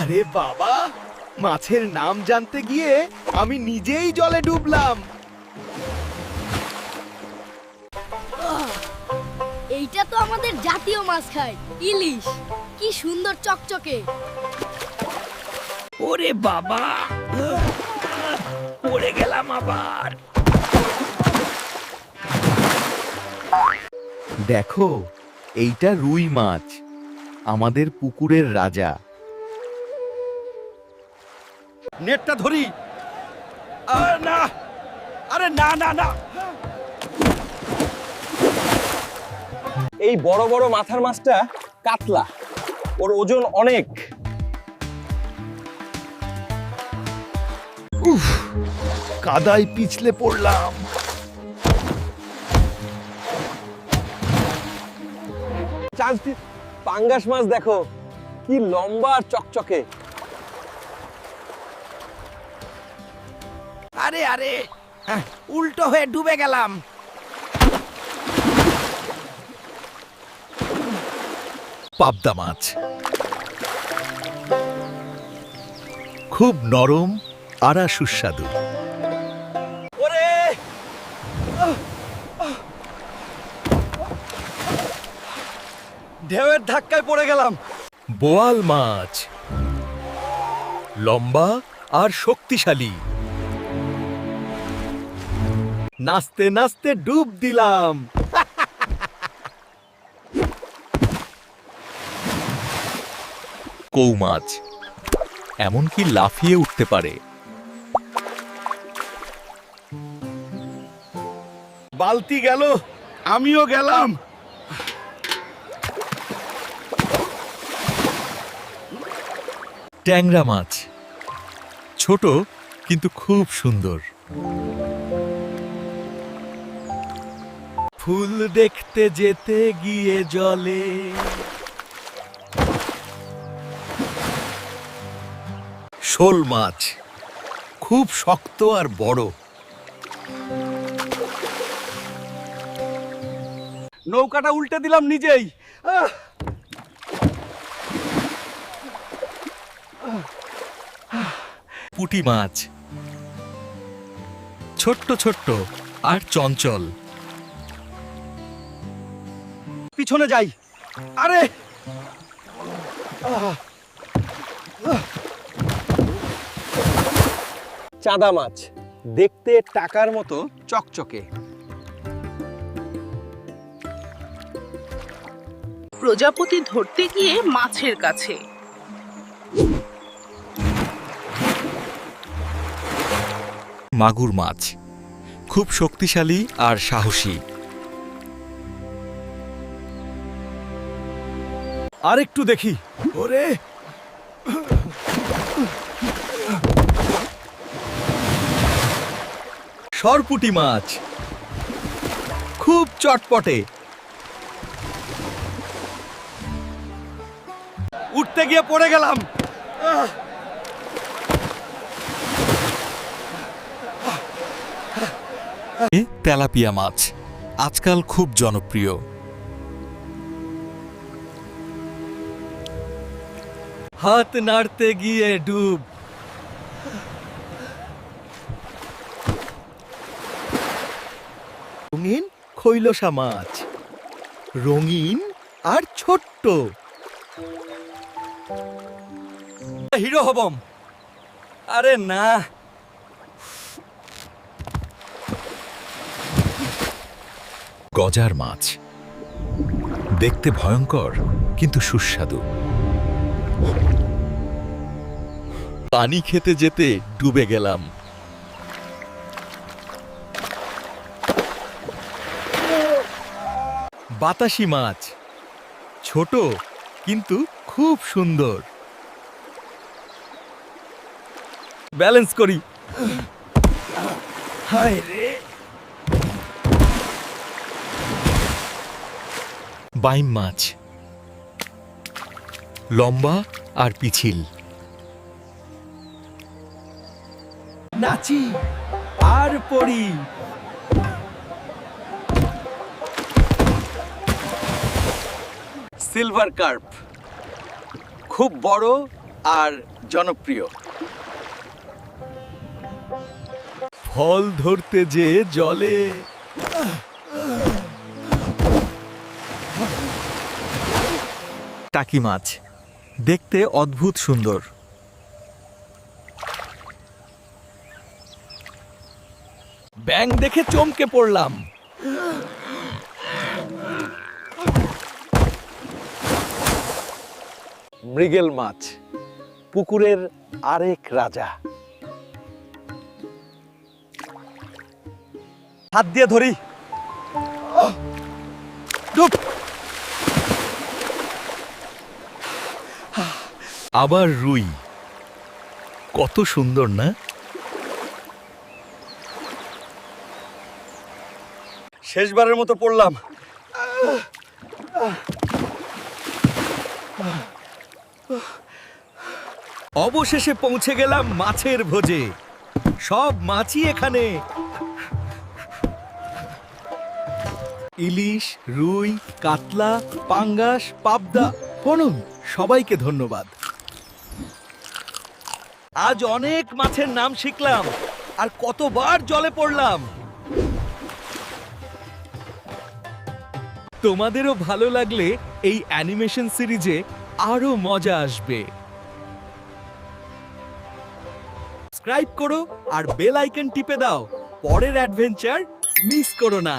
আরে বাবা, মাছের নাম জানতে গিয়ে আমি নিজেই জলে ডুবলাম। এইটা তো আমাদের জাতীয় মাছ খায়, ইলিশ। কি সুন্দর চকচকে। ওরে বাবা, পড়ে গেলাম আবার। দেখো, এইটা রুই মাছ, আমাদের পুকুরের রাজা। নেটটা ধরি। না, আরে না না না। এই বড় বড় মাথার মাছটা কাতলা, ওর ওজন অনেক। উফ, কাদায় পিছলে পড়লাম। পাঙ্গাস মাছ দেখো, কি লম্বা আর চকচকে। আরে আরে, উল্টো হয়ে ডুবে গেলাম। পাবদা মাছ খুব নরম আর সুস্বাদু। ওরে ঢেউয়ের ধাক্কায় পড়ে গেলাম। বোয়াল মাছ লম্বা আর শক্তিশালী। নাচতে নাচতে ডুব দিলাম। কৌ মাছ এমনকি লাফিয়ে উঠতে পারে। বালতি গেল, আমিও গেলাম। ট্যাংরা মাছ ছোট কিন্তু খুব সুন্দর। ফুল দেখতে যেতে গিয়ে জলে শোল মাছ খুব শক্ত আর বড়। নৌকাটা উল্টে দিলাম নিজেই। পুঁটি মাছ ছোট্ট ছোট্ট আর চঞ্চল। পিছনে যাই। আরে চাঁদা মাছ দেখতে টাকার মতো চকচকে। প্রজাপতি ধরতে গিয়ে মাছের কাছে। মাগুর মাছ খুব শক্তিশালী আর সাহসী। আরেকটু দেখি। ওরে সরপুঁটি মাছ খুব চটপটে। উঠতে গিয়ে পড়ে গেলাম। তেলাপিয়া মাছ আজকাল খুব জনপ্রিয়। হাত নাড়তে গিয়ে ডুব। রঙিন খৈলসা মাছ রঙিন আর ছোট্ট। হিরো হবম। আরে না, গজার মাছ দেখতে ভয়ঙ্কর কিন্তু সুস্বাদু। পানি খেতে যেতে ডুবে গেলাম। বাতাসি মাছ ছোট কিন্তু খুব সুন্দর। ব্যালেন্স করি। হায় রে। বাইম মাছ লম্বা আর পিছিল। নাচি আর পড়ি। সিলভার কার্প খুব বড় আর জনপ্রিয়। ফল ধরতে যে জলে টাকি মাছ দেখতে অদ্ভুত সুন্দর। ব্যাঙ দেখে চমকে পড়লাম। মৃগেল মাছ পুকুরের আরেক রাজা। হাত দিয়ে ধরি। ডুব। আবার রুই, কত সুন্দর না? শেষবারের মতো পড়লাম। অবশেষে পৌঁছে গেলাম মাছের ভোজে। সব মাছই এখানে। ইলিশ, রুই, কাতলা, পাঙ্গাস, পাবদা, বনুন সবাইকে ধন্যবাদ। আজ অনেক মাছের নাম শিখলাম আর কতবার জলে পড়লাম। তোমাদেরও ভালো লাগলে এই অ্যানিমেশন সিরিজে আরো মজা আসবে। সাবস্ক্রাইব করো আর বেল আইকন টিপে দাও। পরের অ্যাডভেঞ্চার মিস করো না।